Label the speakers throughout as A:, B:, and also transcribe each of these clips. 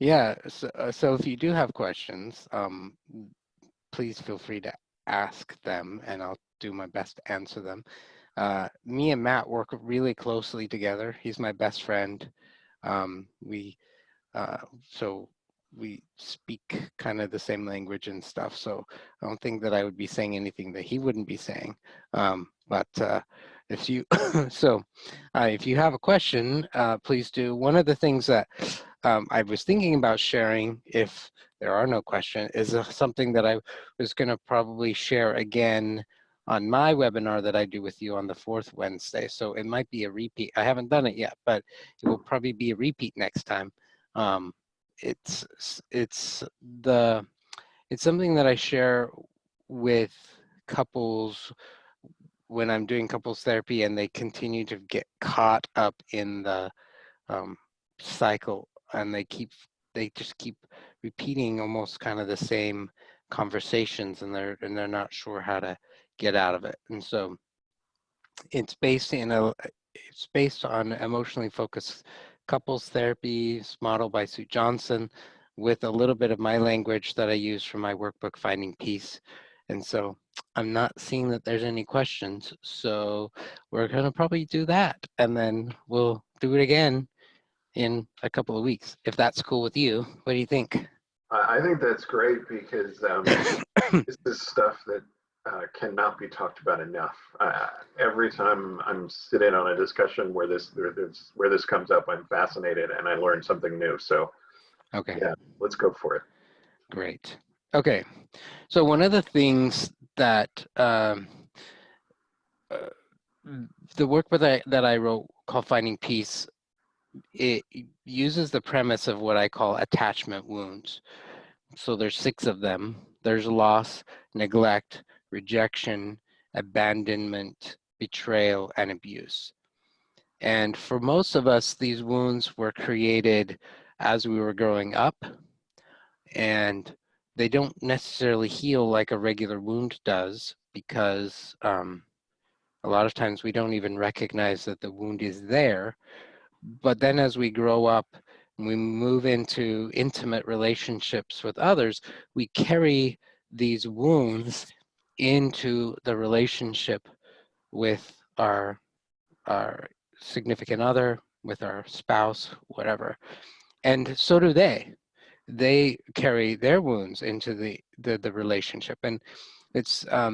A: Yeah, so if you do have questions, please feel free to ask them and I'll do my best to answer them. Me and Matt work really closely together. He's my best friend. We uh, so we speak kind of the same language and stuff. So I don't think that I would be saying anything that he wouldn't be saying. But if you if you have a question, please do. One of the things that I was thinking about sharing, if there are no questions, is something that I was going to probably share again on my webinar that I do with you on the fourth Wednesday. So it might be a repeat. I haven't done it yet, but it will probably be a repeat next time. Um, it's it's the it's something that I share with couples when I'm doing couples therapy and they continue to get caught up in the um, cycle and they just keep repeating almost kind of the same conversations and they're not sure how to get out of it. And so it's based on emotionally focused couples therapy modeled by Sue Johnson with a little bit of my language that I use from my workbook Finding Peace. And so I'm not seeing that there's any questions. So we're going to probably do that and then we'll do it again in a couple of weeks. If that's cool with you, what do you think?
B: I think that's great because this is stuff that cannot be talked about enough. Every time I'm sitting on a discussion where this comes up, I'm fascinated and I learn something new. So
A: Okay,
B: yeah, let's go for it.
A: great. Okay, so one of the things that uh, the work that I wrote called Finding Peace, it uses the premise of what I call attachment wounds. So there's 6 of them. There's loss, neglect, rejection, abandonment, betrayal, and abuse. And for most of us, these wounds were created as we were growing up, and they don't necessarily heal like a regular wound does because a lot of times we don't even recognize that the wound is there. But then as we grow up and we move into intimate relationships with others, we carry these wounds into the relationship with our significant other, with our spouse, whatever. And so do they. They carry their wounds into the relationship. And it's a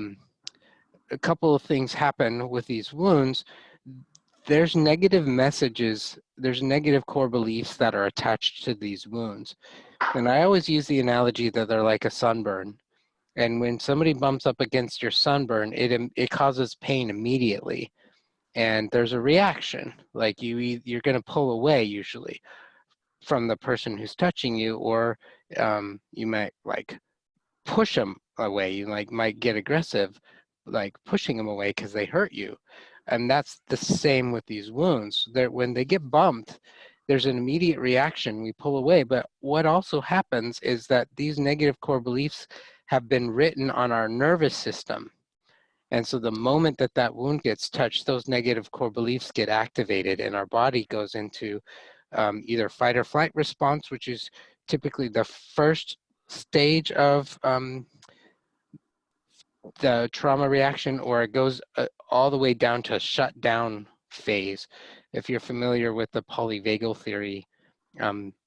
A: couple of things happen with these wounds. There's negative messages, there's negative core beliefs that are attached to these wounds. And I always use the analogy that they're like a sunburn. And when somebody bumps up against your sunburn, it causes pain immediately. And there's a reaction, like you're going to pull away usually from the person who's touching you, or you might like push them away. You like might get aggressive, like pushing them away because they hurt you. And that's the same with these wounds. That when they get bumped, there's an immediate reaction. We pull away. But what also happens is that these negative core beliefs have been written on our nervous system. And so the moment that that wound gets touched, those negative core beliefs get activated and our body goes into either fight or flight response, which is typically the first stage of the trauma reaction, or it goes all the way down to shutdown phase. If you're familiar with the polyvagal theory,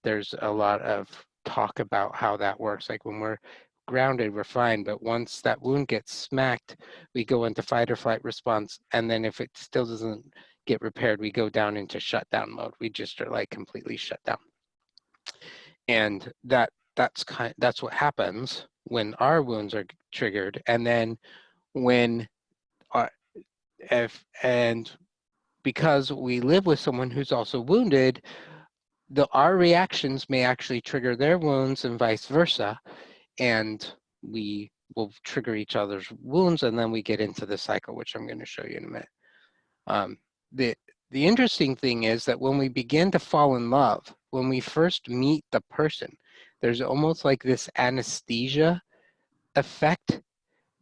A: there's a lot of talk about how that works. Like when we're grounded, we're fine, but once that wound gets smacked, we go into fight or flight response, and then if it still doesn't get repaired, we go down into shutdown mode. We just are like completely shut down. And that's what happens when our wounds are triggered. And then when our, if and because we live with someone who's also wounded, our reactions may actually trigger their wounds and vice versa, and we will trigger each other's wounds, and then we get into the cycle, which I'm going to show you in a minute. Um, the the interesting thing is that when we begin to fall in love, when we first meet the person, there's almost like this anesthesia effect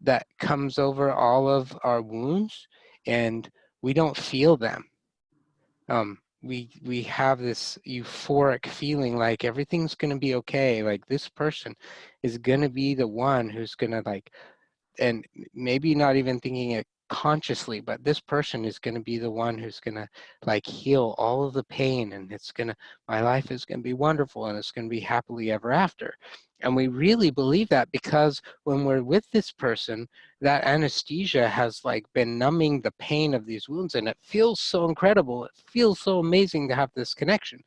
A: that comes over all of our wounds, and we don't feel them. we have this euphoric feeling like everything's going to be okay, like this person is going to be the one who's going to like, and maybe not even thinking it consciously, but this person is going to be the one who's going to like heal all of the pain, and it's going to, my life is going to be wonderful, and it's going to be happily ever after. And we really believe that because when we're with this person, that anesthesia has like been numbing the pain of these wounds, and it feels so incredible, it feels so amazing to have this connection.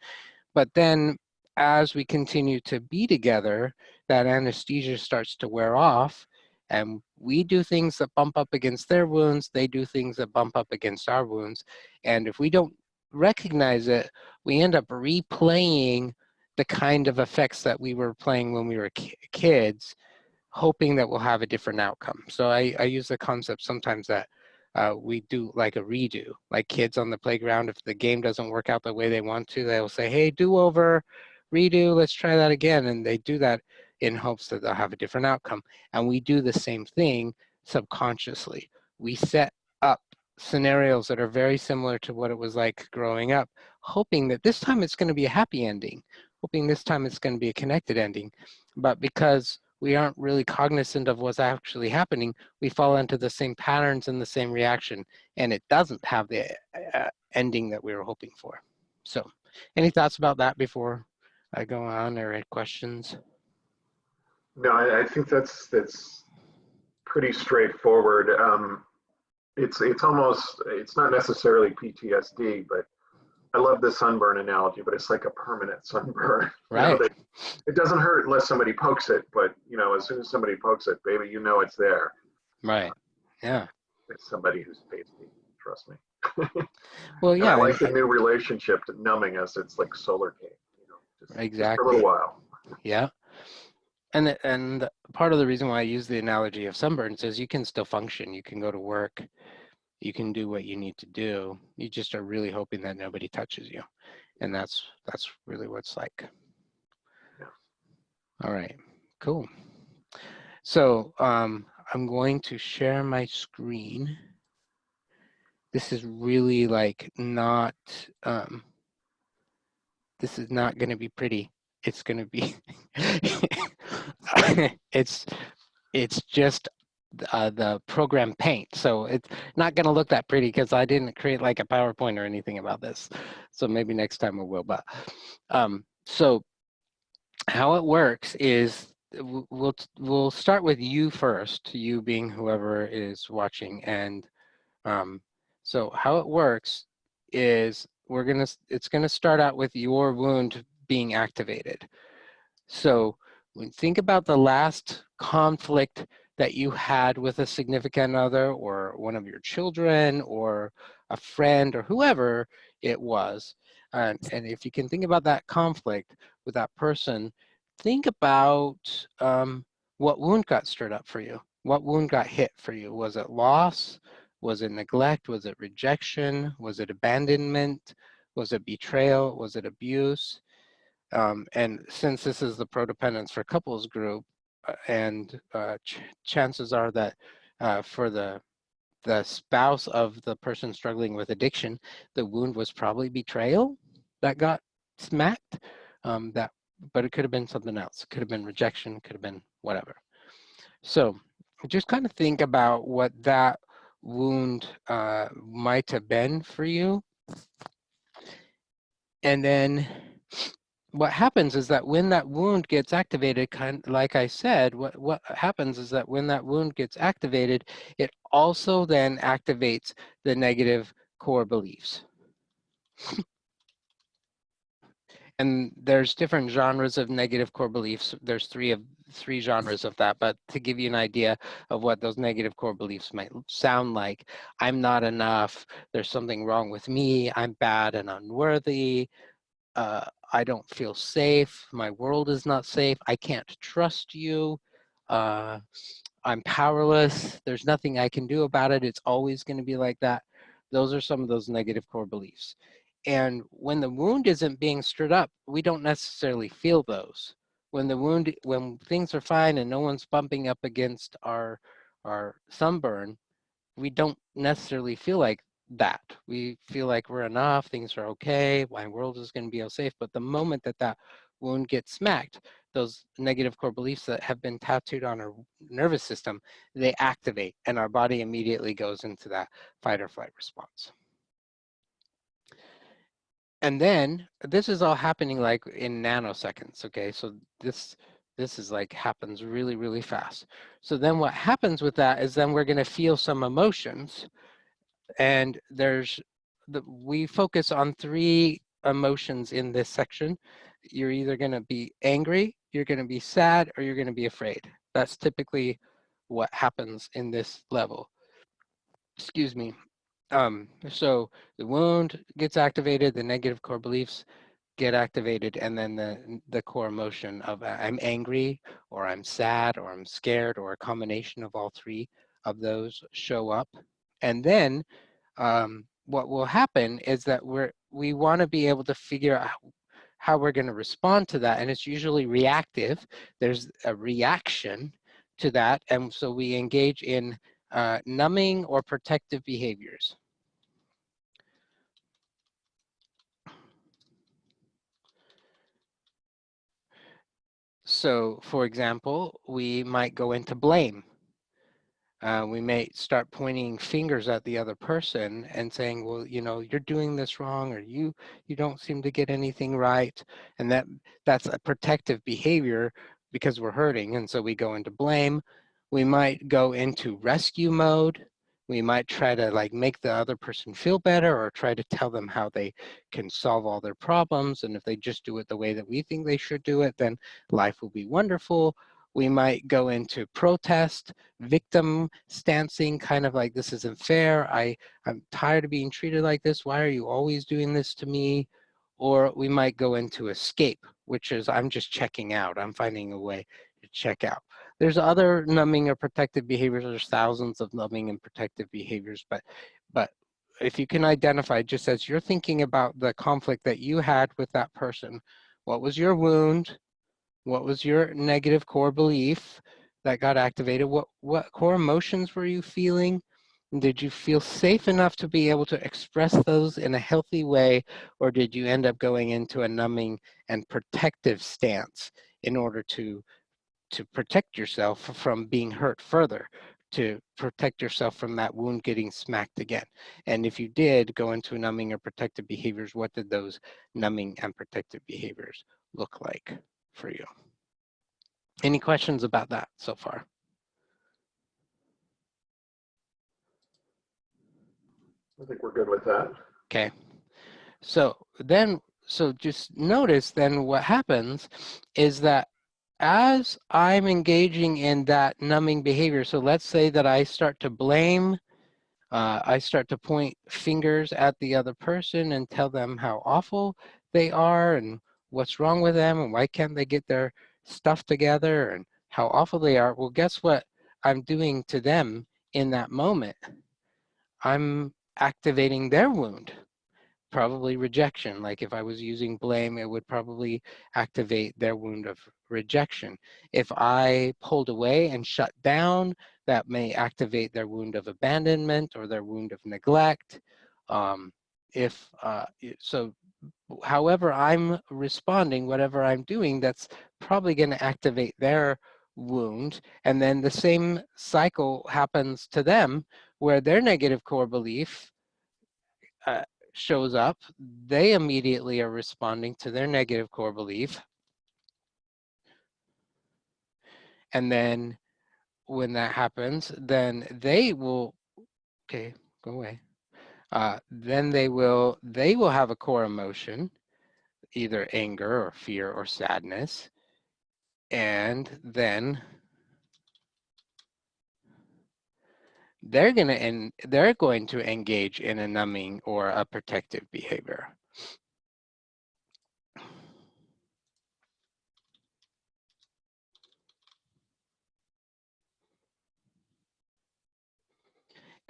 A: But then as we continue to be together, that anesthesia starts to wear off, and we do things that bump up against their wounds, they do things that bump up against our wounds. And if we don't recognize it, we end up replaying the kind of effects that we were playing when we were kids, hoping that we'll have a different outcome. So I use the concept sometimes that we do like a redo, like kids on the playground. If the game doesn't work out the way they want to, they'll say, hey, do over, redo, let's try that again. And they do that in hopes that they'll have a different outcome. And we do the same thing subconsciously. We set up scenarios that are very similar to what it was like growing up, hoping that this time it's going to be a happy ending, hoping this time it's going to be a connected ending. But because we aren't really cognizant of what's actually happening, we fall into the same patterns and the same reaction, and it doesn't have the ending that we were hoping for. So, any thoughts about that before I go on, or any questions?
B: No, I think that's pretty straightforward. It's almost, it's not necessarily PTSD, but I love the sunburn analogy, but it's like a permanent sunburn.
A: Right,
B: That it doesn't hurt unless somebody pokes it, but as soon as somebody pokes it, baby, it's there.
A: right, yeah.
B: It's somebody who's tasty, trust me.
A: Well,
B: And I
A: yeah,
B: like the new relationship numbing us. It's like solar cake, just for a little
A: exactly,
B: while.
A: yeah. And part of the reason why I use the analogy of sunburns is you can still function, you can go to work, you can do what you need to do. You just are really hoping that nobody touches you. And that's really what it's like.
B: Yeah.
A: All right, cool. So I'm going to share my screen. This is really like not, this is not going to be pretty. It's going to be, it's just the program Paint. So it's not going to look that pretty because I didn't create like a PowerPoint or anything about this. So maybe next time we will. But so how it works is we'll start with you first, you being whoever is watching. And so how it works is it's gonna start out with your wound being activated. So think about the last conflict that you had with a significant other or one of your children or a friend or whoever it was. And if you can think about that conflict with that person, think about what wound got stirred up for you. What wound got hit for you? Was it loss? Was it neglect? Was it rejection? Was it abandonment? Was it betrayal? Was it abuse? And since this is the Prodependence for Couples group, and chances are that for the spouse of the person struggling with addiction, the wound was probably betrayal that got smacked. But it could have been something else. It could have been rejection. Could have been whatever. So just kind of think about what that wound might have been for you, and then what happens is that when that wound gets activated, kind of like I said, what happens is that when that wound gets activated, it also then activates the negative core beliefs. And there's different genres of negative core beliefs. There's three genres of that, but to give you an idea of what those negative core beliefs might sound like: I'm not enough, there's something wrong with me, I'm bad and unworthy, I don't feel safe, my world is not safe, I can't trust you, uh, I'm powerless, there's nothing I can do about it, it's always going to be like that. Those are some of those negative core beliefs. And when the wound isn't being stirred up, we don't necessarily feel those. When things are fine and no one's bumping up against our sunburn, we don't necessarily feel like that. We feel like we're enough, things are okay, my world is going to be all safe. But the moment that that wound gets smacked, those negative core beliefs that have been tattooed on our nervous system, they activate and our body immediately goes into that fight or flight response. And then this is all happening like in nanoseconds, okay? So this is like happens really, really fast. So then what happens with that is then we're going to feel some emotions, and we focus on 3 emotions in this section. You're either going to be angry, you're going to be sad, or you're going to be afraid. That's typically what happens in this level. Excuse me. So the wound gets activated, the negative core beliefs get activated, and then the core emotion of I'm angry, or I'm sad, or I'm scared, or a combination of all 3 of those show up. And then what will happen is that we want to be able to figure out how we're going to respond to that, and it's usually reactive. There's a reaction to that, and so we engage in numbing or protective behaviors. So, for example, we might go into blame. We may start pointing fingers at the other person and saying, well, you know, you're doing this wrong, or you don't seem to get anything right. And that's a protective behavior because we're hurting. And so we go into blame. We might go into rescue mode. We might try to like make the other person feel better, or try to tell them how they can solve all their problems. And if they just do it the way that we think they should do it, then life will be wonderful. We might go into protest, victim stancing, kind of like, this isn't fair. I'm tired of being treated like this. Why are you always doing this to me? Or we might go into escape, which is, I'm just checking out. I'm finding a way to check out. There's other numbing or protective behaviors. There's thousands of numbing and protective behaviors, but if you can identify, just as you're thinking about the conflict that you had with that person, what was your wound? What was your negative core belief that got activated? What core emotions were you feeling? Did you feel safe enough to be able to express those in a healthy way, or did you end up going into a numbing and protective stance in order to protect yourself from being hurt further, to protect yourself from that wound getting smacked again? And if you did go into numbing or protective behaviors, what did those numbing and protective behaviors look like for you? Any questions about that so far?
B: I think we're good with that.
A: Okay. So just notice then what happens is that as I'm engaging in that numbing behavior, so let's say that I start to blame, I start to point fingers at the other person and tell them how awful they are and what's wrong with them and why can't they get their stuff together and how awful they are. Well, guess what I'm doing to them in that moment? I'm activating their wound, probably rejection. Like if I was using blame, it would probably activate their wound of rejection. If I pulled away and shut down, that may activate their wound of abandonment or their wound of neglect. If so, however I'm responding, whatever I'm doing, that's probably going to activate their wound. And then the same cycle happens to them where their negative core belief uh, shows up. They immediately are responding to their negative core belief. And then when that happens, then they will, okay, go away. Then they will have a core emotion, either anger or fear or sadness. And then they're going to engage in a numbing or a protective behavior.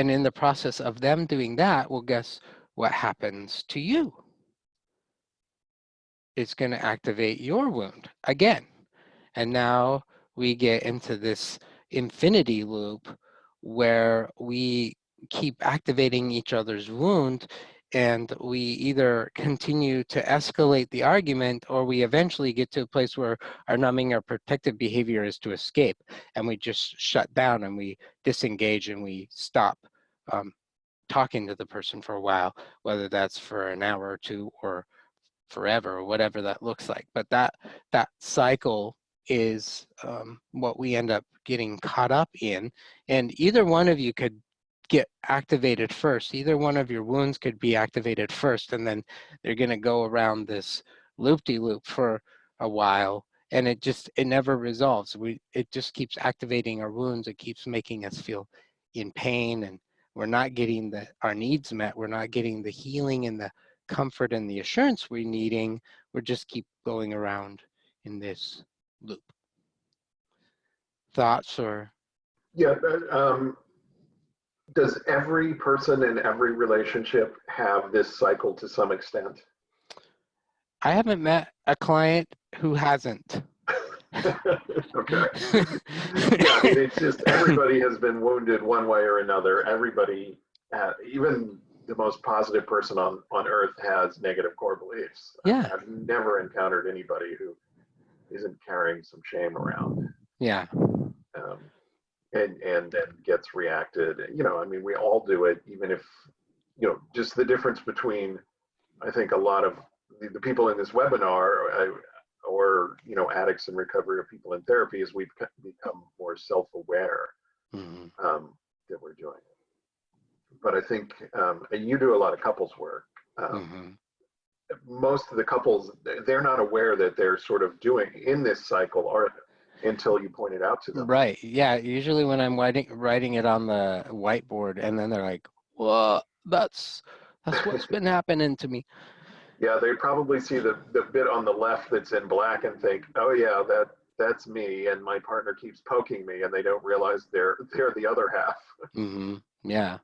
A: And in the process of them doing that, well, guess what happens to you? It's going to activate your wound again. And now we get into this infinity loop where we keep activating each other's wound, and we either continue to escalate the argument, or we eventually get to a place where our numbing or protective behavior is to escape, and we just shut down and we disengage and we stop talking to the person for a while, whether that's for an hour or two or forever, or whatever that looks like. But that cycle is what we end up getting caught up in. And either one of you could get activated first. Either one of your wounds could be activated first, and then they're going to go around this loop-de-loop for a while, and it never resolves. It just keeps activating our wounds. It keeps making us feel in pain, and we're not getting our needs met. We're not getting the healing and the comfort and the assurance we're needing. We're just keep going around in this loop. Thoughts? Or
B: Yeah, does every person in every relationship have this cycle to some extent?
A: I haven't met a client who hasn't.
B: Okay. Yeah, I mean, it's just everybody has been wounded one way or another. Everybody, even the most positive person on earth, has negative core beliefs.
A: Yeah.
B: I've never encountered anybody who isn't carrying some shame around.
A: Yeah.
B: And then gets reacted. I mean, we all do it, even if, just the difference between, I think, a lot of the people in this webinar, or addicts in recovery or people in therapy, is we've become more self-aware that we're doing it. But I think, and you do a lot of couples work. Most of the couples, they're not aware that they're sort of doing in this cycle, or until you point it out to them.
A: Right. Yeah. Usually when I'm writing it on the whiteboard, and then they're like, "Well, that's what's been happening to me."
B: Yeah, they probably see the bit on the left that's in black and think, "Oh yeah, that's me," and my partner keeps poking me, and they don't realize they're the other half.
A: Yeah,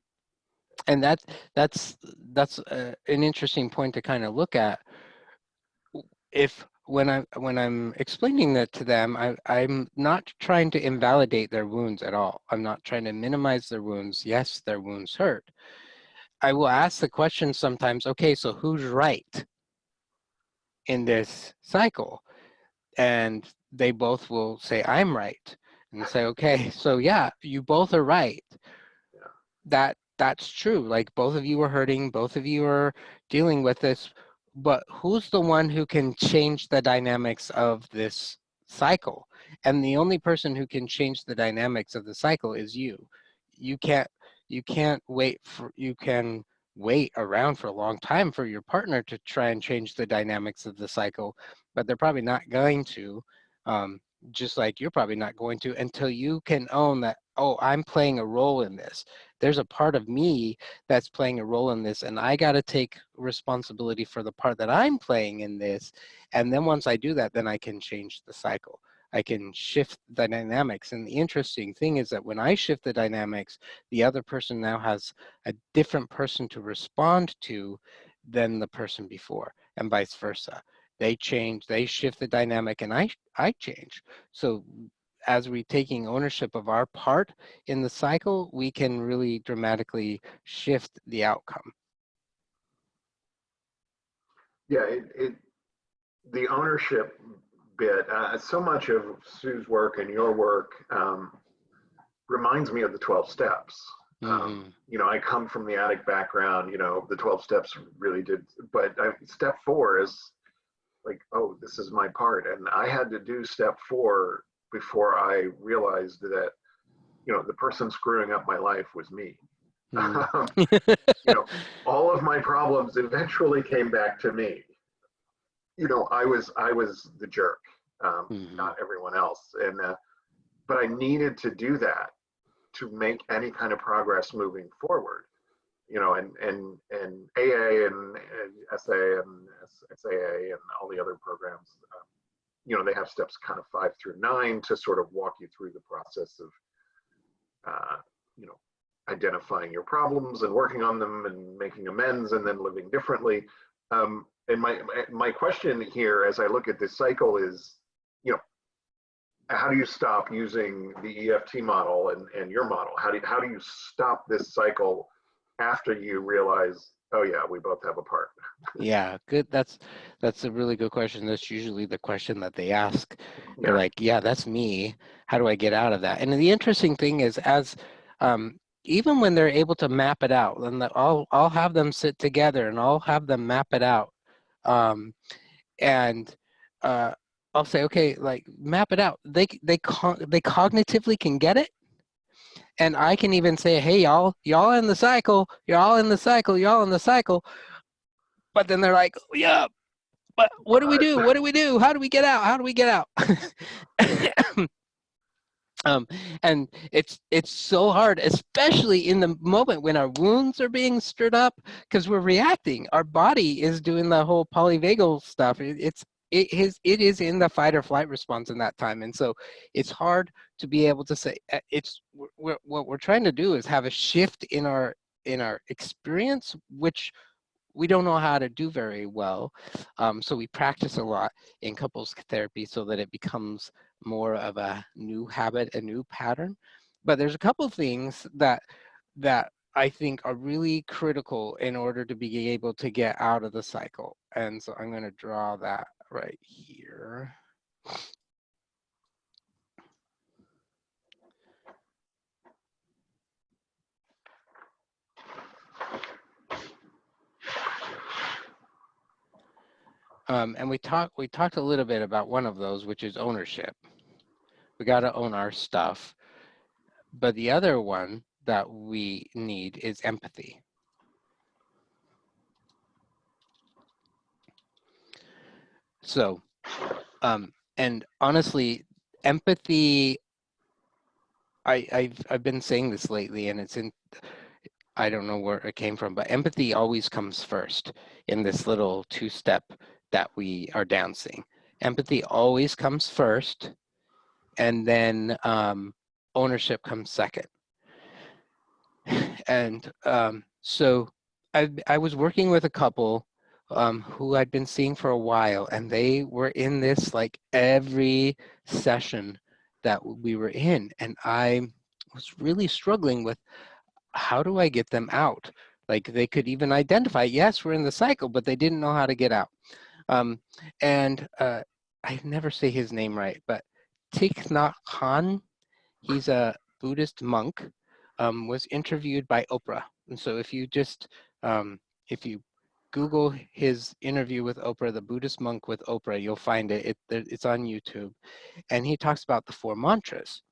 A: and that's an interesting point to kind of look at. If when I'm explaining that to them, I'm not trying to invalidate their wounds at all. I'm not trying to minimize their wounds. Yes, their wounds hurt. I will ask the question sometimes, okay, so who's right in this cycle? And they both will say, I'm right. And say, okay, so yeah, you both are right. That's true. Like, both of you are hurting, both of you are dealing with this, but who's the one who can change the dynamics of this cycle? And the only person who can change the dynamics of the cycle is you. You can't you can wait around for a long time for your partner to try and change the dynamics of the cycle, but they're probably not going to. Just like you're probably not going to, until you can own that, oh, I'm playing a role in this. There's a part of me that's playing a role in this, and I got to take responsibility for the part that I'm playing in this. And then once I do that, then I can change the cycle. I can shift the dynamics. And the interesting thing is that when I shift the dynamics, the other person now has a different person to respond to than the person before, and vice versa. They change, they shift the dynamic, and I change. So as we taking ownership of our part in the cycle, we can really dramatically shift the outcome.
B: Yeah, the ownership bit, so much of Sue's work and your work reminds me of the 12 steps. I come from the addict background, the 12 steps really did, but step 4 is like, oh, this is my part. And I had to do step 4 before I realized that, the person screwing up my life was me. All of my problems eventually came back to me. I was the jerk, not everyone else. And, but I needed to do that to make any kind of progress moving forward. And AA and SA and SAA and all the other programs, they have steps kind of 5 through 9 to sort of walk you through the process of, identifying your problems and working on them and making amends and then living differently. And my question here, as I look at this cycle, is, how do you stop using the EFT model and your model? How do you stop this cycle after you realize, oh yeah, we both have a part.
A: Yeah, good. That's a really good question. That's usually the question that they ask. They're
B: Yeah.
A: like, "Yeah, that's me. How do I get out of that?" And the interesting thing is, as even when they're able to map it out, and I'll have them sit together and I'll have them map it out, um, and uh, I'll say, "Okay, like map it out." They cognitively can get it, and I can even say, "Hey, y'all in the cycle. You're all in the cycle. You're all in the cycle." But then they're like, "Yeah. But what do we do? What do we do? How do we get out? How do we get out?" um, and it's so hard, especially in the moment when our wounds are being stirred up, because we're reacting. Our body is doing the whole polyvagal stuff. It is in the fight or flight response in that time, and so it's hard to be able to say. What we're trying to do is have a shift in our experience, which we don't know how to do very well. So we practice a lot in couples therapy so that it becomes more of a new habit, a new pattern. But there's a couple of things that I think are really critical in order to be able to get out of the cycle. And so I'm going to draw that right here. And we talked a little bit about one of those, which is ownership. We got to own our stuff. But the other one that we need is empathy. So, and honestly, empathy, I've been saying this lately, and it's in, I don't know where it came from, but empathy always comes first in this little two-step that we are dancing. Empathy always comes first, and then ownership comes second. And so I was working with a couple who I'd been seeing for a while, and they were in this like every session that we were in, and I was really struggling with how do I get them out? Like they could even identify, yes, we're in the cycle, but they didn't know how to get out. Um, and I never say his name right, but Thich Nhat Hanh, he's a Buddhist monk, was interviewed by Oprah. And so if you Google his interview with Oprah, the Buddhist monk with Oprah, you'll find it. It's on YouTube. And he talks about the four mantras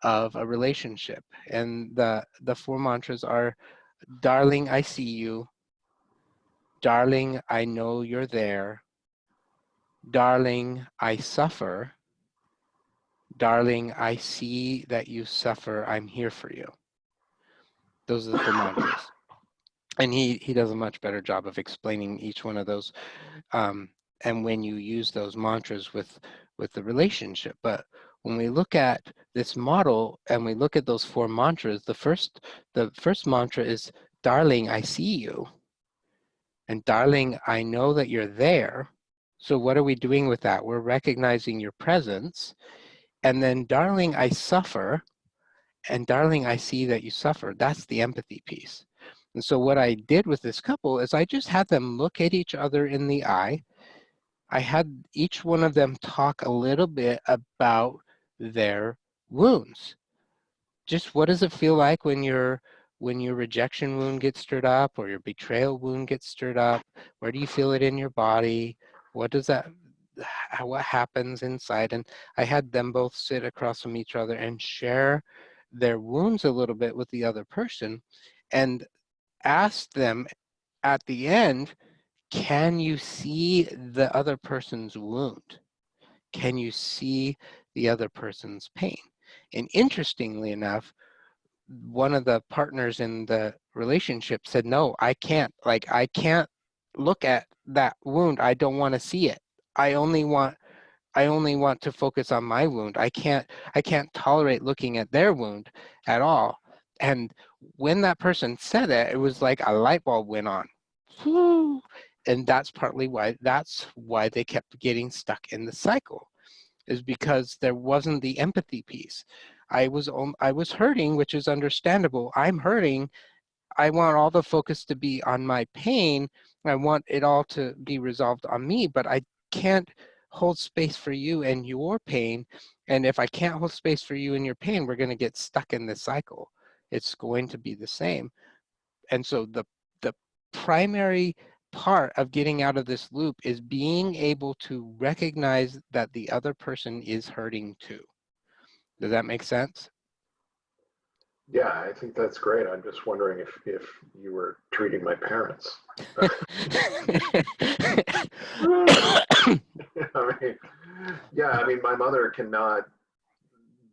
A: of a relationship. And the four mantras are, darling, I see you. Darling, I know you're there. Darling, I suffer. Darling, I see that you suffer. I'm here for you. Those are the four mantras. And he does a much better job of explaining each one of those. And when you use those mantras with the relationship. But when we look at this model and we look at those four mantras, the first mantra is, darling, I see you. And darling, I know that you're there. So what are we doing with that? We're recognizing your presence. And then, darling, I suffer. And darling, I see that you suffer. That's the empathy piece. And so what I did with this couple is I just had them look at each other in the eye. I had each one of them talk a little bit about their wounds. Just what does it feel like when your rejection wound gets stirred up or your betrayal wound gets stirred up? Where do you feel it in your body? What does that, what happens inside? And I had them both sit across from each other and share their wounds a little bit with the other person and ask them at the end, can you see the other person's wound? Can you see the other person's pain? And interestingly enough, one of the partners in the relationship said, no, I can't. Like, I can't look at that wound. I don't want to see it. I only want to focus on my wound. I can't tolerate looking at their wound at all. And when that person said it, it was like a light bulb went on. And that's partly why they kept getting stuck in the cycle, is because there wasn't the empathy piece. I was hurting, which is understandable. I'm hurting. I want all the focus to be on my pain. I want it all to be resolved on me, but I can't hold space for you and your pain. And if I can't hold space for you and your pain, we're going to get stuck in this cycle. It's going to be the same. And so the primary part of getting out of this loop is being able to recognize that the other person is hurting too. Does that make sense?
B: Yeah, I think that's great. I'm just wondering if you were treating my parents. I mean, yeah, I mean, my mother cannot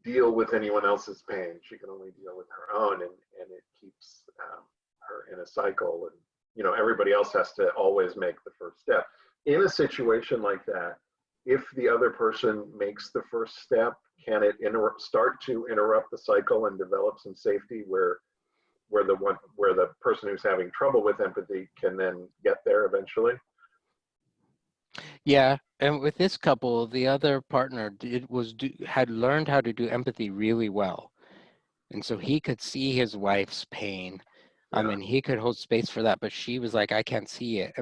B: deal with anyone else's pain. She can only deal with her own, and it keeps her in a cycle. And everybody else has to always make the first step. In a situation like that, if the other person makes the first step, can it start to interrupt the cycle and develop some safety where the person who's having trouble with empathy can then get there eventually?
A: Yeah, and with this couple, the other partner had learned how to do empathy really well. And so he could see his wife's pain.
B: Yeah.
A: And he could hold space for that, but she was like, I can't see it.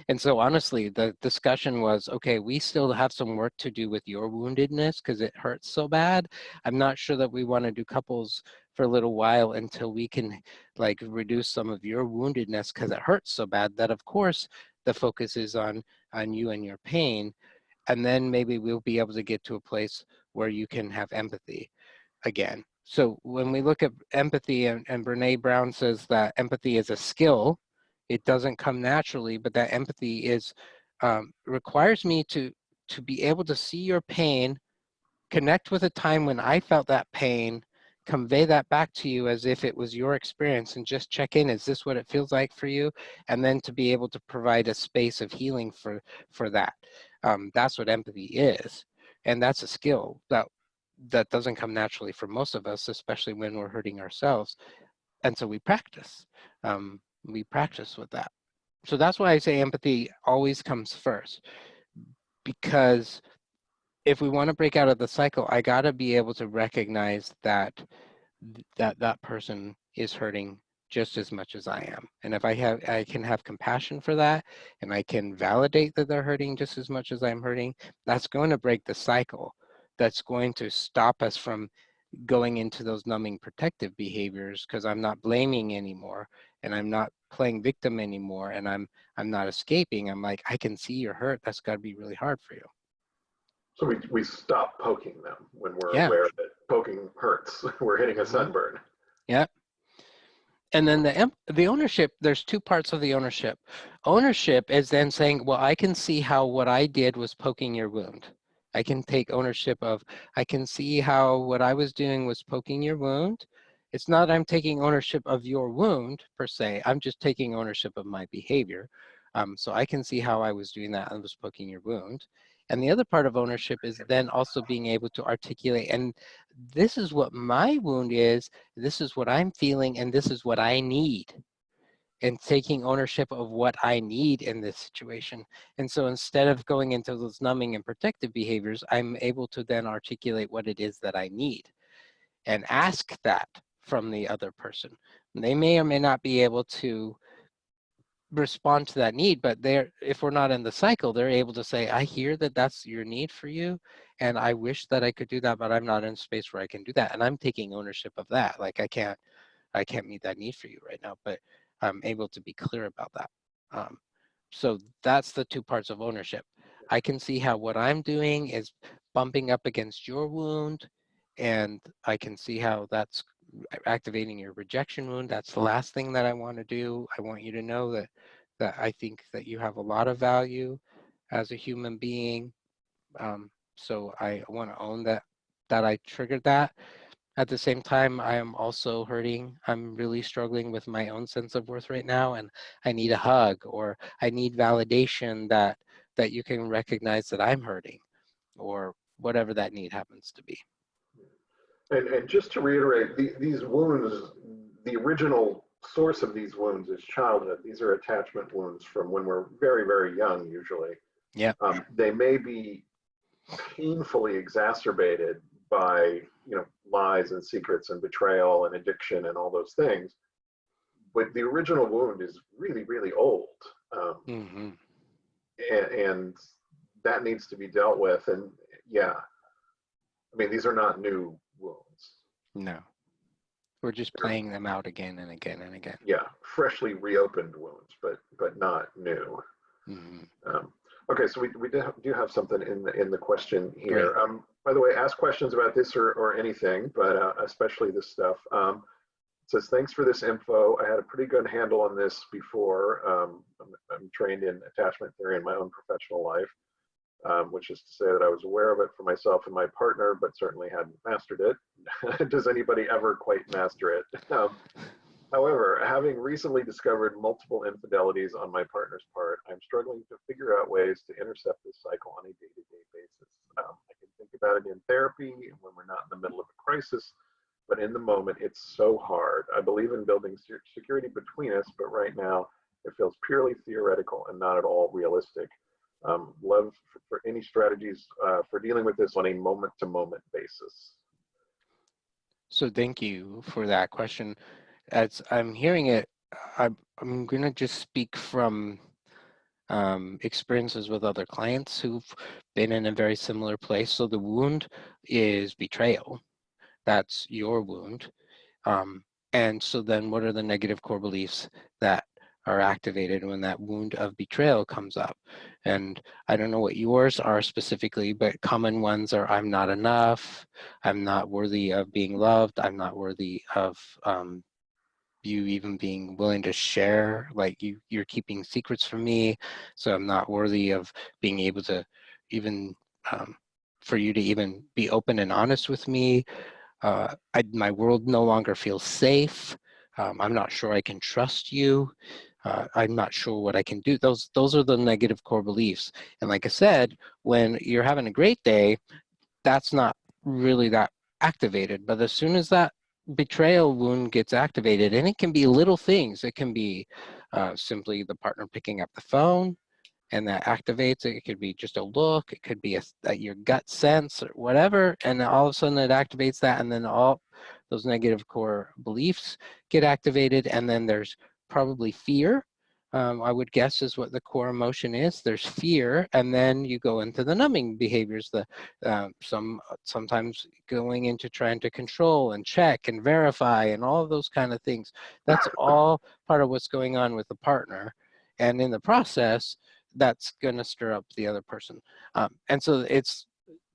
A: And so honestly, the discussion was, okay, we still have some work to do with your woundedness because it hurts so bad. I'm not sure that we want to do couples for a little while until we can like reduce some of your woundedness because it hurts so bad that of course the focus is on you and your pain. And then maybe we'll be able to get to a place where you can have empathy again. So when we look at empathy, and Brene Brown says that empathy is a skill, it doesn't come naturally, but that empathy is requires me to be able to see your pain, connect with a time when I felt that pain, convey that back to you as if it was your experience, and just check in, is this what it feels like for you? And then to be able to provide a space of healing for that. That's what empathy is. And that's a skill that doesn't come naturally for most of us, especially when we're hurting ourselves. And so we practice. We practice with that. So that's why I say empathy always comes first, because if we want to break out of the cycle, I got to be able to recognize that that person is hurting just as much as I am. And if I can have compassion for that, and I can validate that they're hurting just as much as I'm hurting, that's going to break the cycle. That's going to stop us from going into those numbing protective behaviors, because I'm not blaming anymore, and I'm not playing victim anymore, and I'm not escaping. I'm like, I can see you're hurt. That's got to be really hard for you.
B: So we stop poking them when we're
A: Yeah.
B: aware that poking hurts. We're hitting a
A: Mm-hmm.
B: sunburn.
A: Yeah. And then the ownership, there's two parts of the ownership. Ownership is then saying, well, I can see how what I did was poking your wound. I can take ownership of, I can see how what I was doing was poking your wound. It's not I'm taking ownership of your wound per se. I'm just taking ownership of my behavior. So I can see how I was doing that and was poking your wound. And the other part of ownership is then also being able to articulate, and this is what my wound is, this is what I'm feeling, and this is what I need, and taking ownership of what I need in this situation. And so instead of going into those numbing and protective behaviors, I'm able to then articulate what it is that I need and ask that from the other person. They may or may not be able to respond to that need, but if we're not in the cycle, they're able to say, I hear that that's your need for you, and I wish that I could do that, but I'm not in a space where I can do that, and I'm taking ownership of that. Like I can't meet that need for you right now, but I'm able to be clear about that. So that's the two parts of ownership. I can see how what I'm doing is bumping up against your wound, and I can see how that's activating your rejection wound. That's the last thing that I want to do. I want you to know that I think that you have a lot of value as a human being. So I want to own that I triggered that. At the same time, I am also hurting. I'm really struggling with my own sense of worth right now, and I need a hug, or I need validation that you can recognize that I'm hurting, or whatever that need happens to be.
B: And just to reiterate, these wounds, the original source of these wounds is childhood. These are attachment wounds from when we're very, very young, usually.
A: Yeah.
B: They may be painfully exacerbated by lies and secrets and betrayal and addiction and all those things, but the original wound is really, really old. Um,
A: Mm-hmm.
B: and that needs to be dealt with. And yeah, I mean, these are not new wounds.
A: No, we're just
B: They're,
A: playing them out again and again and again.
B: yeah, freshly reopened wounds, but not new.
A: Mm-hmm.
B: Um, okay, so we do have something in the question
A: Great.
B: here. By the way, ask questions about this or anything, but especially this stuff. It says, thanks for this info. I had a pretty good handle on this before. I'm trained in attachment theory in my own professional life, which is to say that I was aware of it for myself and my partner, but certainly hadn't mastered it. Does anybody ever quite master it? However, having recently discovered multiple infidelities on my partner's part, I'm struggling to figure out ways to intercept this cycle on a day-to-day basis. I can think about it in therapy when we're not in the middle of a crisis, but in the moment, it's so hard. I believe in building security between us, but right now, it feels purely theoretical and not at all realistic. Love for any strategies for dealing with this on a moment-to-moment basis.
A: So thank you for that question. As I'm hearing it, I'm going to just speak from experiences with other clients who've been in a very similar place. So the wound is betrayal. That's your wound. Um, and so then what are the negative core beliefs that are activated when that wound of betrayal comes up? And I don't know what yours are specifically, but common ones are I'm not enough, I'm not worthy of being loved, I'm not worthy of you even being willing to share, like you're keeping secrets from me, so I'm not worthy of being able to even for you to even be open and honest with me. My world no longer feels safe. I'm not sure I can trust you. I'm not sure what I can do. Those are the negative core beliefs. And like I said, when you're having a great day, that's not really that activated. But as soon as that betrayal wound gets activated, and it can be little things, it can be simply the partner picking up the phone, and that activates it. It could be just a look, it could be your gut sense or whatever, and all of a sudden it activates that, and then all those negative core beliefs get activated, and then there's probably fear. I would guess is what the core emotion is. There's fear, and then you go into the numbing behaviors. Sometimes going into trying to control and check and verify and all of those kind of things. That's all part of what's going on with the partner, and in the process, that's going to stir up the other person. And so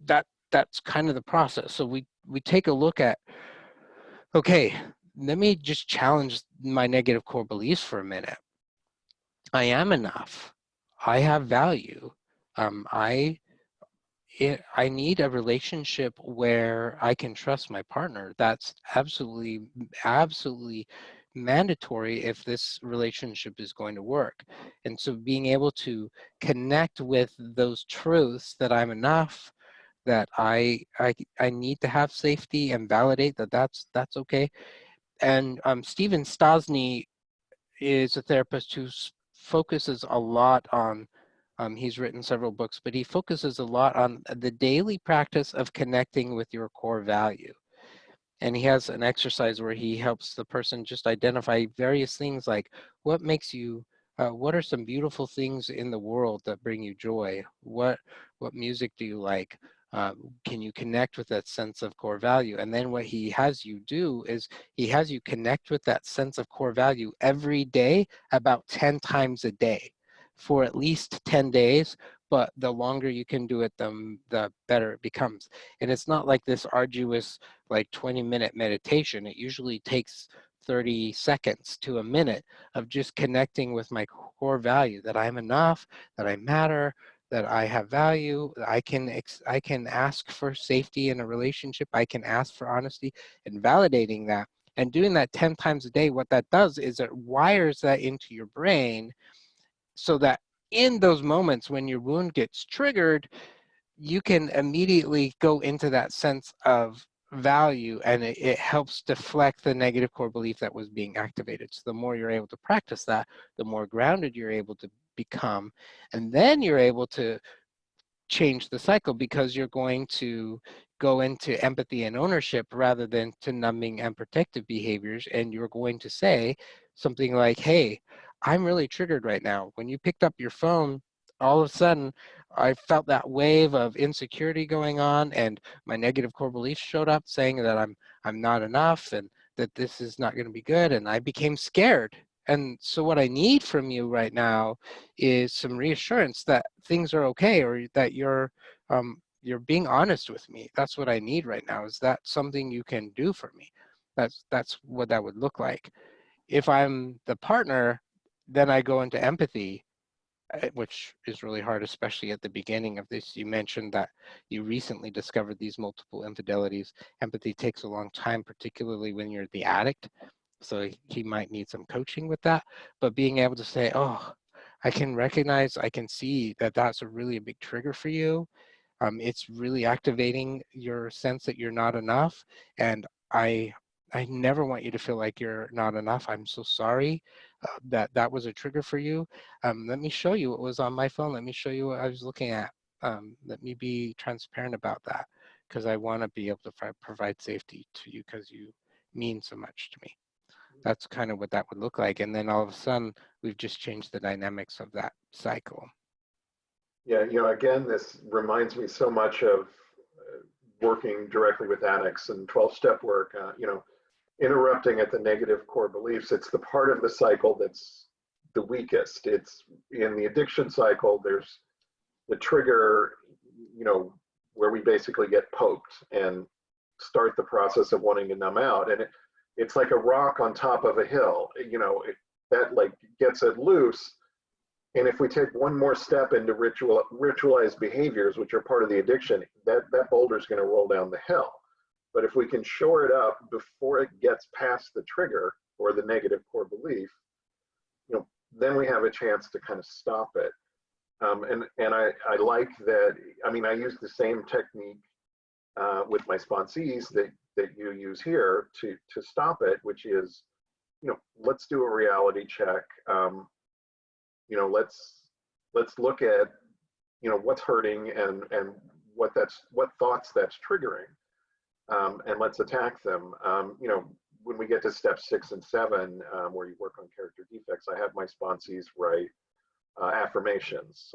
A: that's kind of the process. So we take a look at, okay, let me just challenge my negative core beliefs for a minute. I am enough. I have value. Um, I I need a relationship where I can trust my partner. That's absolutely mandatory if this relationship is going to work. And so being able to connect with those truths that I'm enough, that I need to have safety, and validate that that's okay. And Stephen Stosny is a therapist who focuses a lot on, he's written several books, but he focuses a lot on the daily practice of connecting with your core value. And he has an exercise where he helps the person just identify various things like what makes you, what are some beautiful things in the world that bring you joy? What music do you like? Can you connect with that sense of core value? And then what he has you do is he has you connect with that sense of core value every day, about 10 times a day for at least 10 days. But the longer you can do it, the better it becomes. And it's not like this arduous, like 20-minute meditation. It usually takes 30 seconds to a minute of just connecting with my core value, that I'm enough, that I matter, that I have value, that I can ask for safety in a relationship, I can ask for honesty, and validating that. And doing that 10 times a day, what that does is it wires that into your brain so that in those moments when your wound gets triggered, you can immediately go into that sense of value, and it helps deflect the negative core belief that was being activated. So the more you're able to practice that, the more grounded you're able to become, and then you're able to change the cycle, because you're going to go into empathy and ownership rather than to numbing and protective behaviors. And you're going to say something like, hey, I'm really triggered right now. When you picked up your phone, all of a sudden I felt that wave of insecurity going on, and my negative core beliefs showed up saying that I'm not enough and that this is not going to be good, and I became scared. And so what I need from you right now is some reassurance that things are okay, or that you're being honest with me. That's what I need right now. Is that something you can do for me? That's what that would look like. If I'm the partner, then I go into empathy, which is really hard, especially at the beginning of this. You mentioned that you recently discovered these multiple infidelities. Empathy takes a long time, particularly when you're the addict. So he might need some coaching with that. But being able to say, oh, I can recognize, I can see that that's a really a big trigger for you. It's really activating your sense that you're not enough. And I never want you to feel like you're not enough. I'm so sorry that that was a trigger for you. Let me show you what was on my phone. Let me show you what I was looking at. Let me be transparent about that, because I want to be able to provide safety to you, because you mean so much to me. That's kind of what that would look like. And then all of a sudden, we've just changed the dynamics of that cycle.
B: Yeah, again, this reminds me so much of working directly with addicts and 12-step work, interrupting at the negative core beliefs. It's the part of the cycle that's the weakest. It's in the addiction cycle, there's the trigger, where we basically get poked and start the process of wanting to numb out. And it's like a rock on top of a hill, that like gets it loose. And if we take one more step into ritualized behaviors, which are part of the addiction, that boulder is going to roll down the hill. But if we can shore it up before it gets past the trigger or the negative core belief, then we have a chance to kind of stop it. And I like that. I mean, I use the same technique with my sponsees that you use here to stop it, which is, let's do a reality check. Let's look at, what's hurting and what thoughts that's triggering, and let's attack them. When we get to step 6 and 7, where you work on character defects, I have my sponsees write affirmations,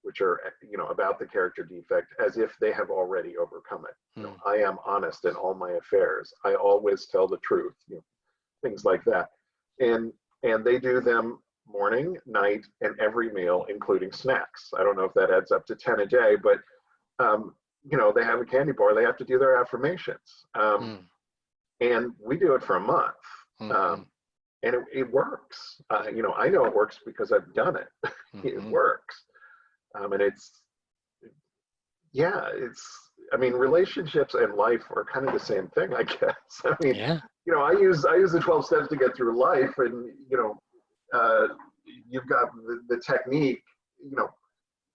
B: which are, about the character defect, as if they have already overcome it. I am honest in all my affairs. I always tell the truth. Things like that, and they do them morning, night, and every meal, including snacks. I don't know if that adds up to 10 a day, but they have a candy bar. They have to do their affirmations, and we do it for a month. And it works. I know it works because I've done it. It works. And relationships and life are kind of the same thing, I guess. I mean,
A: Yeah.
B: I use the 12 steps to get through life, and you've got the technique.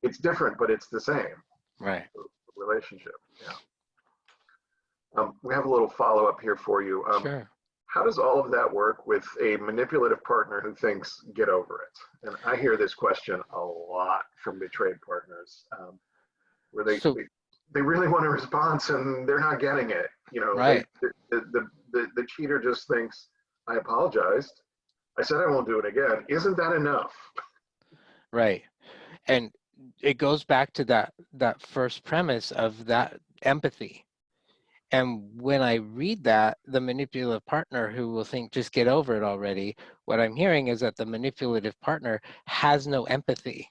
B: It's different, but it's the same.
A: Right.
B: Relationship. Yeah. We have a little follow up here for you.
A: Sure.
B: How does all of that work with a manipulative partner who thinks get over it? And I hear this question a lot from betrayed partners, where they really want a response and they're not getting it.
A: Right.
B: The cheater just thinks, I apologized. I said I won't do it again. Isn't that enough?
A: Right. And it goes back to that first premise of that empathy. And when I read that, the manipulative partner who will think, just get over it already, what I'm hearing is that the manipulative partner has no empathy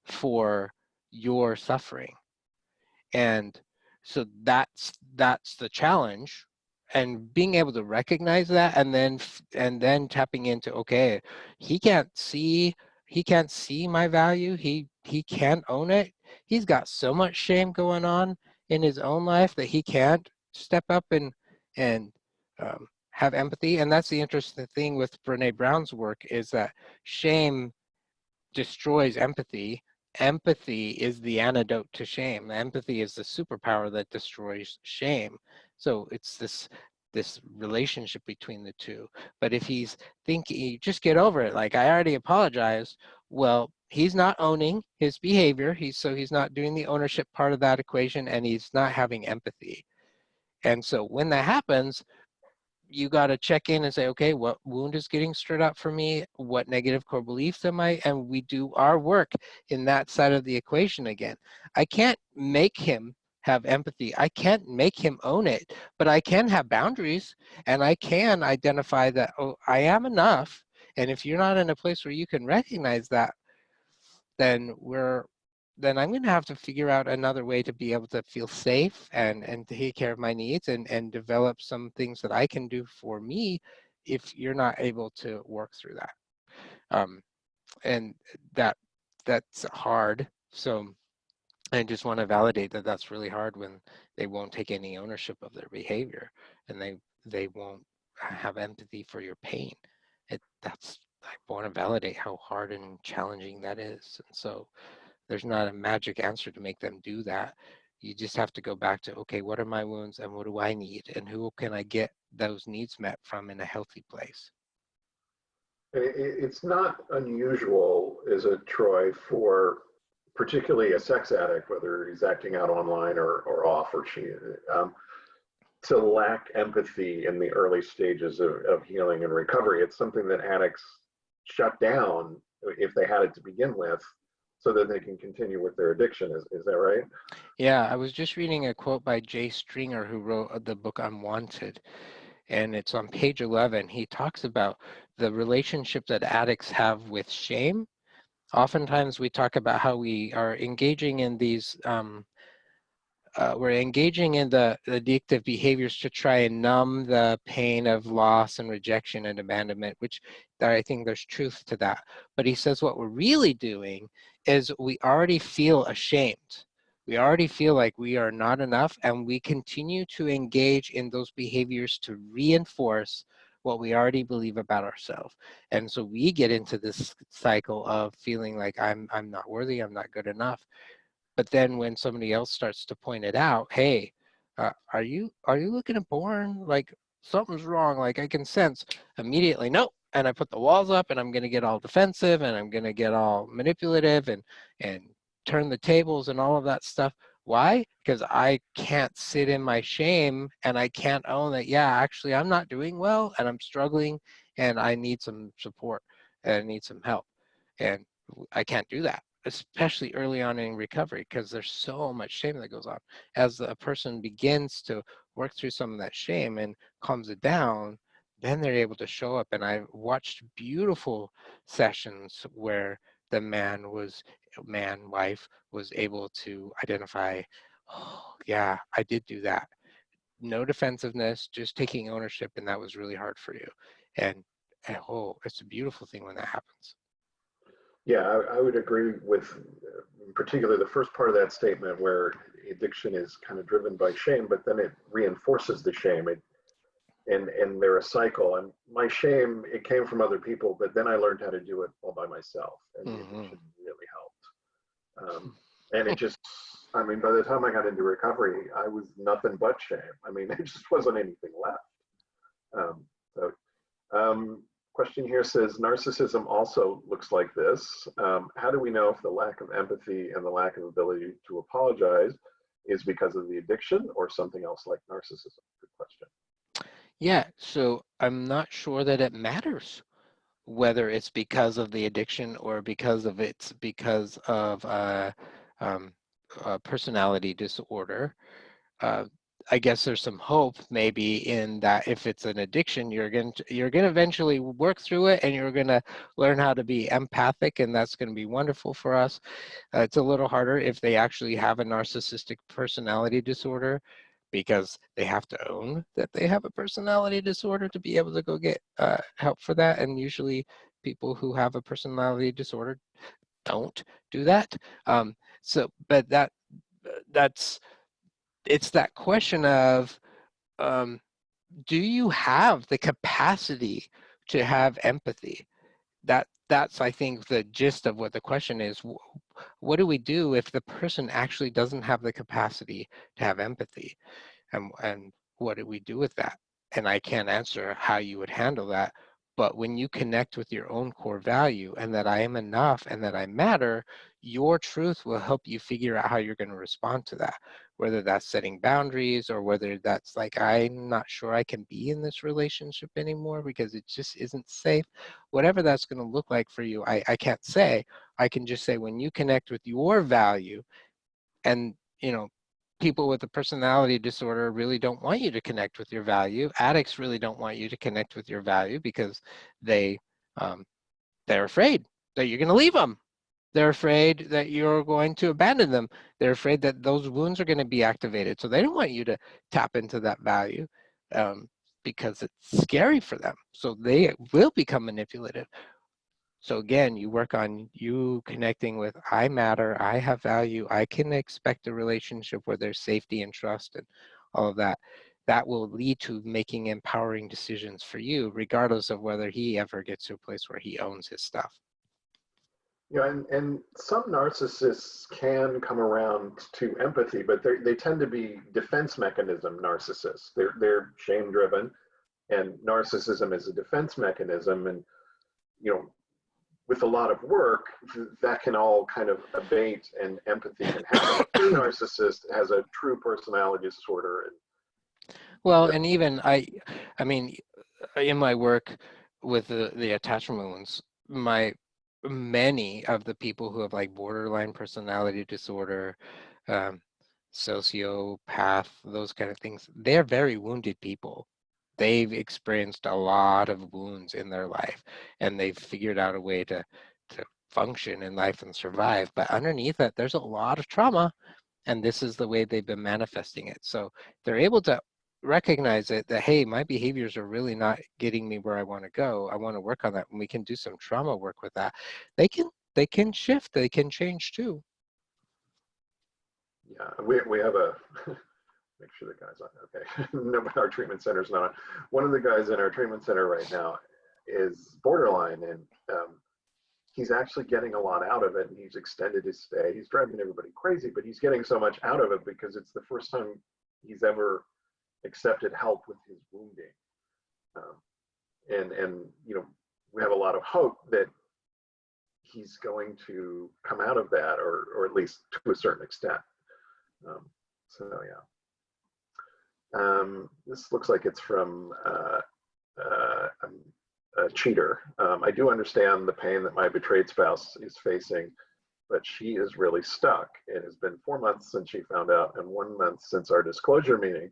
A: for your suffering. And so that's the challenge. And being able to recognize that, and then tapping into, okay, he can't see my value. He can't own it. He's got so much shame going on in his own life that he can't step up and have empathy. And that's the interesting thing with Brene Brown's work, is that shame destroys empathy. Empathy is the antidote to shame. Empathy is the superpower that destroys shame. So it's this relationship between the two. But if he's thinking, just get over it, like, I already apologized, well, he's not owning his behavior. He's not doing the ownership part of that equation, and he's not having empathy. And so when that happens, you got to check in and say, okay, what wound is getting stirred up for me? What negative core beliefs am I? And we do our work in that side of the equation again. I can't make him have empathy. I can't make him own it, but I can have boundaries, and I can identify that, oh, I am enough. And if you're not in a place where you can recognize that, then I'm going to have to figure out another way to be able to feel safe and take care of my needs and develop some things that I can do for me if you're not able to work through that. And that's hard. So I just want to validate that that's really hard when they won't take any ownership of their behavior, and they won't have empathy for your pain. I want to validate how hard and challenging that is. And so there's not a magic answer to make them do that. You just have to go back to, okay, what are my wounds and what do I need? And who can I get those needs met from in a healthy place?
B: It's not unusual, is it, Troy, for particularly a sex addict, whether he's acting out online or off or she, to lack empathy in the early stages of healing and recovery. It's something that addicts shut down if they had it to begin with, so that they can continue with their addiction. Is that right?
A: Yeah, I was just reading a quote by Jay Stringer, who wrote the book Unwanted, and it's on page 11. He talks about the relationship that addicts have with shame. Oftentimes we talk about how we are engaging in these we're engaging in the addictive behaviors to try and numb the pain of loss and rejection and abandonment, which I think there's truth to that. But he says what we're really doing is we already feel ashamed. We already feel like we are not enough, and we continue to engage in those behaviors to reinforce what we already believe about ourselves. And so we get into this cycle of feeling like I'm not worthy, I'm not good enough. But then when somebody else starts to point it out, hey, are you looking at porn? Like something's wrong. Like I can sense immediately, nope. And I put the walls up, and I'm going to get all defensive, and I'm going to get all manipulative and turn the tables and all of that stuff. Why? Because I can't sit in my shame, and I can't own that, yeah, actually I'm not doing well and I'm struggling and I need some support and I need some help. And I can't do that, especially early on in recovery, because there's so much shame that goes on. As a person begins to work through some of that shame and calms it down, then they're able to show up. And I've watched beautiful sessions where the wife was able to identify, oh, yeah, I did do that. No defensiveness, just taking ownership, and that was really hard for you. And oh, it's a beautiful thing when that happens.
B: Yeah, I would agree with, in particular, the first part of that statement where addiction is kind of driven by shame, but then it reinforces the shame. And they're a cycle. And my shame, it came from other people, but then I learned how to do it all by myself, and the addiction really helped. And it just, I mean, by the time I got into recovery, I was nothing but shame. I mean, there just wasn't anything left. Um, so Question here says, narcissism also looks like this. How do we know if the lack of empathy and the lack of ability to apologize is because of the addiction or something else like narcissism? Good question.
A: Yeah, so I'm not sure that it matters whether it's because of the addiction or because of a personality disorder. uh, I guess there's some hope maybe in that if it's an addiction, you're going to eventually work through it, and you're going to learn how to be empathic, and that's going to be wonderful for us. It's a little harder if they actually have a narcissistic personality disorder, because they have to own that they have a personality disorder to be able to go get help for that. And usually people who have a personality disorder don't do that. But that's it's that question of, um, do you have the capacity to have empathy? That's I think the gist of what the question is. What do we do if the person actually doesn't have the capacity to have empathy, and what do we do with that? And I can't answer how you would handle that, But when you connect with your own core value and that I am enough and that I matter, your truth will help you figure out how you're going to respond to that, whether that's setting boundaries or whether that's like, I'm not sure I can be in this relationship anymore because it just isn't safe. Whatever that's going to look like for you, I can't say. I can just say when you connect with your value and, you know, people with a personality disorder really don't want you to connect with your value. Addicts really don't want you to connect with your value because they um, they're afraid that you're going to leave them. They're afraid that you're going to abandon them. They're afraid that those wounds are going to be activated. So they don't want you to tap into that value um, because it's scary for them. So they will become manipulative. So again, you work on you connecting with I matter, I have value, I can expect a relationship where there's safety and trust and all of that. That will lead to making empowering decisions for you, regardless of whether he ever gets to a place where he owns his stuff.
B: Yeah, and some narcissists can come around to empathy, but they tend to be defense mechanism narcissists. They're shame driven, and narcissism is a defense mechanism. And you know, with a lot of work, that can all kind of abate, and empathy can happen. A true narcissist has a true personality disorder.
A: Well,
B: And
A: and even I mean, in my work with the attachment wounds, many of the people who have like borderline personality disorder, um, sociopath, those kind of things, they're very wounded people. They've experienced a lot of wounds in their life, and they've figured out a way to function in life and survive. But underneath that, there's a lot of trauma, and this is the way they've been manifesting it. So they're able to recognize it that, hey, my behaviors are really not getting me where I want to go. I want to work on that. And we can do some trauma work with that. They can shift, they can change too.
B: yeah, we have a make sure the guy's on. Okay, no, our treatment center's not on. One of the guys in our treatment center right now is borderline, and he's actually getting a lot out of it, and he's extended his stay. He's driving everybody crazy, but he's getting so much out of it because it's the first time he's ever accepted help with his wounding. Um, and you know, we have a lot of hope that he's going to come out of that, or at least to a certain extent. So yeah. This looks like it's from a cheater. I do understand the pain that my betrayed spouse is facing, but she is really stuck. It has been 4 months since she found out and 1 month since our disclosure meeting.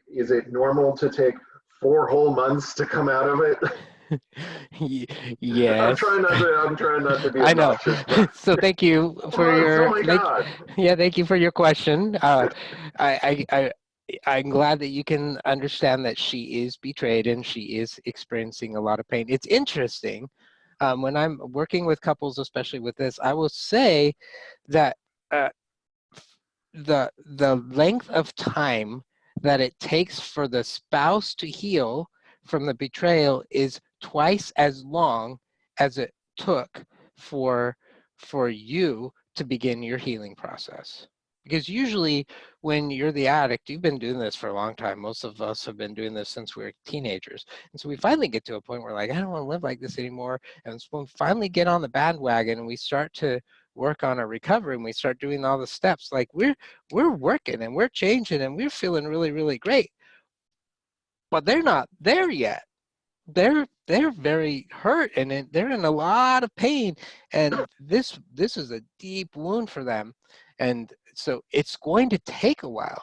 B: Is it normal to take 4 whole months to come out of it?
A: Yes.
B: I'm trying not to be
A: I know.
B: obnoxious. But
A: So thank you for
B: oh
A: your
B: my God.
A: thank you for your question. I'm glad that you can understand that she is betrayed and she is experiencing a lot of pain. It's interesting. When I'm working with couples, especially with this, I will say that uh, the length of time that it takes for the spouse to heal from the betrayal is twice as long as it took for you to begin your healing process. Because usually when you're the addict, you've been doing this for a long time. Most of us have been doing this since we were teenagers. And so we finally get to a point where like, I don't want to live like this anymore. And so when we finally get on the bandwagon and we start to work on our recovery and we start doing all the steps, like we're working and we're changing and we're feeling really, really great. But they're not there yet. They're very hurt and they're in a lot of pain, and this is a deep wound for them, and so it's going to take a while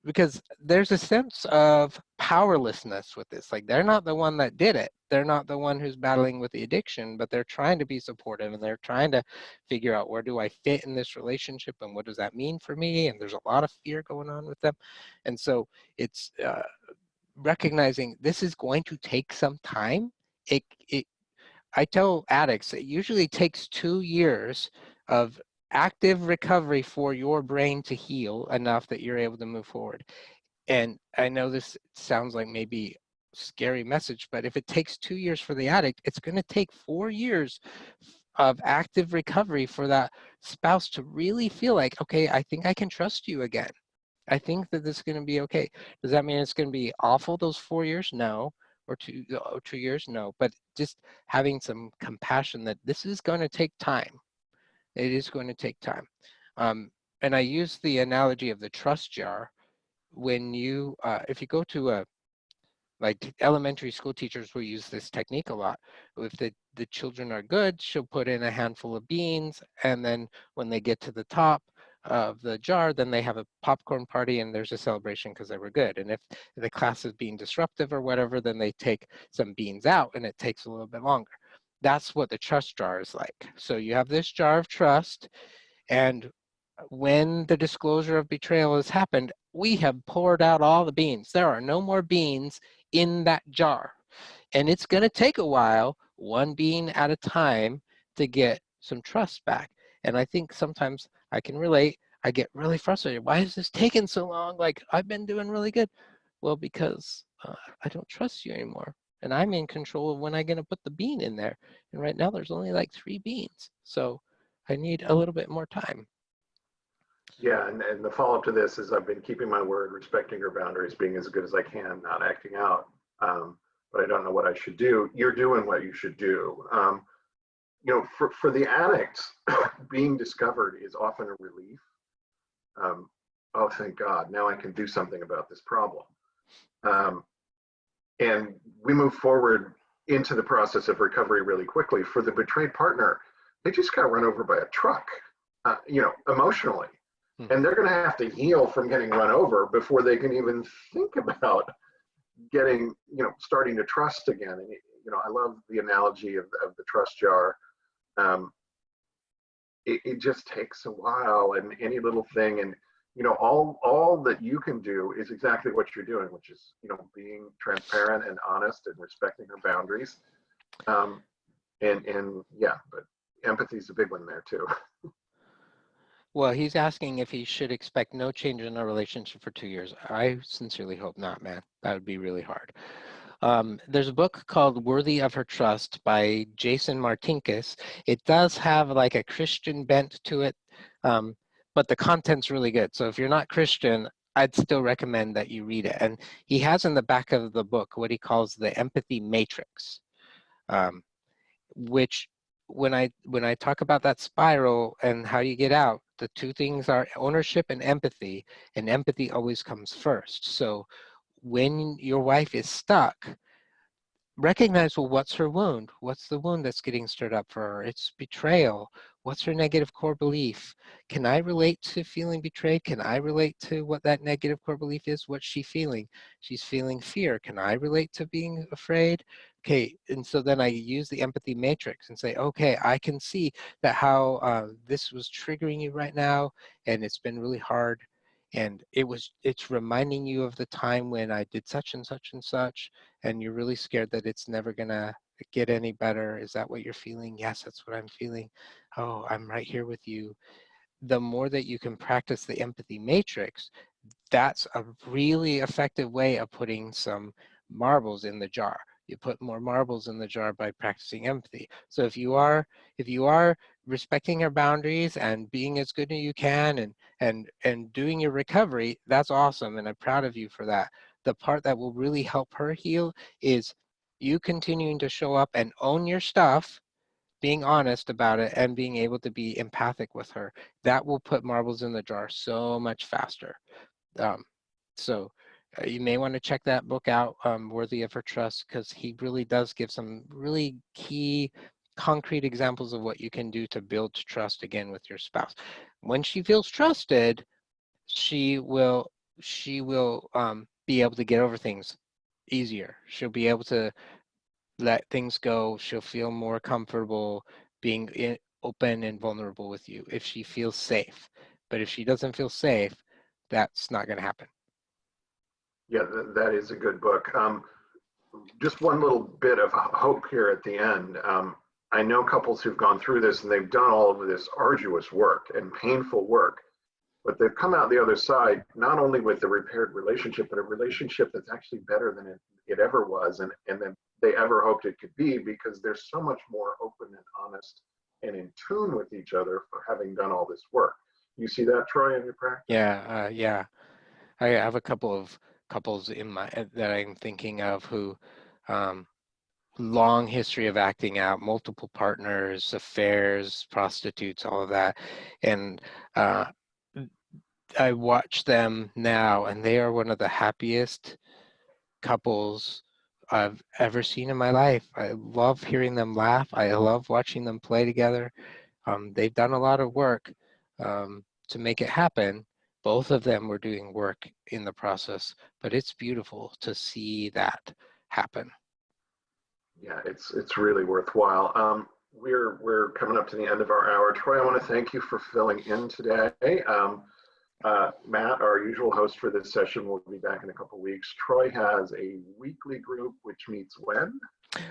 A: because there's a sense of powerlessness with this. Like they're not the one that did it, they're not the one who's battling with the addiction, but they're trying to be supportive and they're trying to figure out, where do I fit in this relationship and what does that mean for me? And there's a lot of fear going on with them, and so it's recognizing this is going to take some time. It I tell addicts it usually takes 2 years of active recovery for your brain to heal enough that you're able to move forward. And I know this sounds like maybe a scary message, but if it takes 2 years for the addict, it's going to take 4 years of active recovery for that spouse to really feel like, okay, I think I can trust you again. I think that this is going to be okay. Does that mean it's going to be awful those 4 years? No. or 2 years? No, but just having some compassion that this is going to take time. It is going to take time. And I use the analogy of the trust jar. When you, if you go to a, like elementary school teachers will use this technique a lot. If the children are good, she'll put in a handful of beans, and then when they get to the top of the jar, then they have a popcorn party and there's a celebration because they were good. And if the class is being disruptive or whatever, then they take some beans out and it takes a little bit longer. That's what the trust jar is like. So you have this jar of trust, and when the disclosure of betrayal has happened, we have poured out all the beans. There are no more beans in that jar. And it's going to take a while, one bean at a time, to get some trust back. And I think sometimes I can relate. I get really frustrated. Why is this taking so long? Like, I've been doing really good. Well, because I don't trust you anymore. And I'm in control of when I'm going to put the bean in there. And right now there's only like 3 beans. So I need a little bit more time.
B: Yeah, and the follow-up to this is I've been keeping my word, respecting her boundaries, being as good as I can, not acting out. But I don't know what I should do. You're doing what you should do. For the addicts, being discovered is often a relief. Oh, thank God, now I can do something about this problem. And we move forward into the process of recovery really quickly. For the betrayed partner, they just got run over by a truck, emotionally. And they're going to have to heal from getting run over before they can even think about getting, starting to trust again. And, I love the analogy of the trust jar. It just takes a while, and any little thing, and all that you can do is exactly what you're doing, which is being transparent and honest and respecting her boundaries. And yeah, but empathy is a big one there too.
A: Well, he's asking if he should expect no change in our relationship for 2 years. I sincerely hope not, man. That would be really hard. There's a book called Worthy of Her Trust by Jason Martinkus. It does have like a Christian bent to it, but the content's really good. So if you're not Christian, I'd still recommend that you read it. And he has in the back of the book what he calls the empathy matrix, which when I talk about that spiral and how you get out, the two things are ownership and empathy always comes first. So when your wife is stuck, recognize, well, what's her wound? What's the wound that's getting stirred up for her? It's betrayal. What's her negative core belief? Can I relate to feeling betrayed? Can I relate to what that negative core belief is? What's she feeling? She's feeling fear. Can I relate to being afraid? Okay, and so then I use the empathy matrix and say, okay, I can see that how this was triggering you right now, and it's been really hard. And it's reminding you of the time when I did such and such and such, and you're really scared that it's never gonna get any better. Is that what you're feeling? Yes, that's what I'm feeling. Oh, I'm right here with you. The more that you can practice the empathy matrix, that's a really effective way of putting some marbles in the jar. You put more marbles in the jar by practicing empathy. So if you are respecting your boundaries and being as good as you can, and doing your recovery, that's awesome, and I'm proud of you for that. The part that will really help her heal is you continuing to show up and own your stuff, being honest about it, and being able to be empathic with her. That will put marbles in the jar so much faster. Um, so you may want to check that book out, Worthy of Her Trust, because he really does give some really key, concrete examples of what you can do to build trust again with your spouse. When she feels trusted, she will be able to get over things easier. She'll be able to let things go. She'll feel more comfortable being open and vulnerable with you if she feels safe. But if she doesn't feel safe, that's not going to happen.
B: Yeah, that is a good book. Just one little bit of hope here at the end. I know couples who've gone through this and they've done all of this arduous work and painful work, but they've come out the other side not only with a repaired relationship, but a relationship that's actually better than it ever was, and that they ever hoped it could be, because they're so much more open and honest and in tune with each other for having done all this work. You see that, Troy, in your practice?
A: Yeah. I have a couple of couples that I'm thinking of who long history of acting out, multiple partners, affairs, prostitutes, all of that. And I watch them now, and they are one of the happiest couples I've ever seen in my life. I love hearing them laugh. I love watching them play together. They've done a lot of work to make it happen. Both of them were doing work in the process, but it's beautiful to see that happen.
B: Yeah, it's really worthwhile. We're coming up to the end of our hour. Troy, I want to thank you for filling in today. Matt, our usual host for this session, will be back in a couple weeks. Troy has a weekly group which meets when?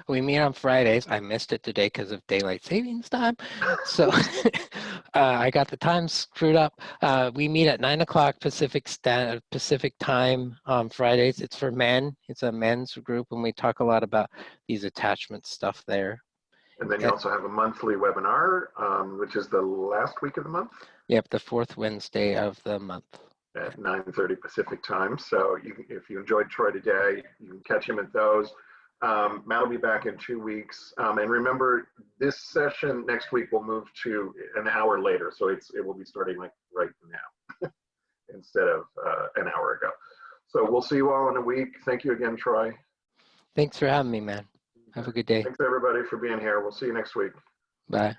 A: We meet on Fridays. I missed it today because of daylight savings time. So I got the time screwed up. We meet at 9 o'clock Pacific time on Fridays. It's for men. It's a men's group, and we talk a lot about these attachment stuff there.
B: And then you also have a monthly webinar, which is the last week of the month.
A: Yep, the fourth Wednesday of the month.
B: At 9:30 Pacific time. So if you enjoyed Troy today, you can catch him at those. Matt will be back in 2 weeks. And remember, this session next week will move to an hour later. So it will be starting like right now instead of an hour ago. So we'll see you all in a week. Thank you again, Troy.
A: Thanks for having me, man. Have a good day.
B: Thanks, everybody, for being here. We'll see you next week.
A: Bye.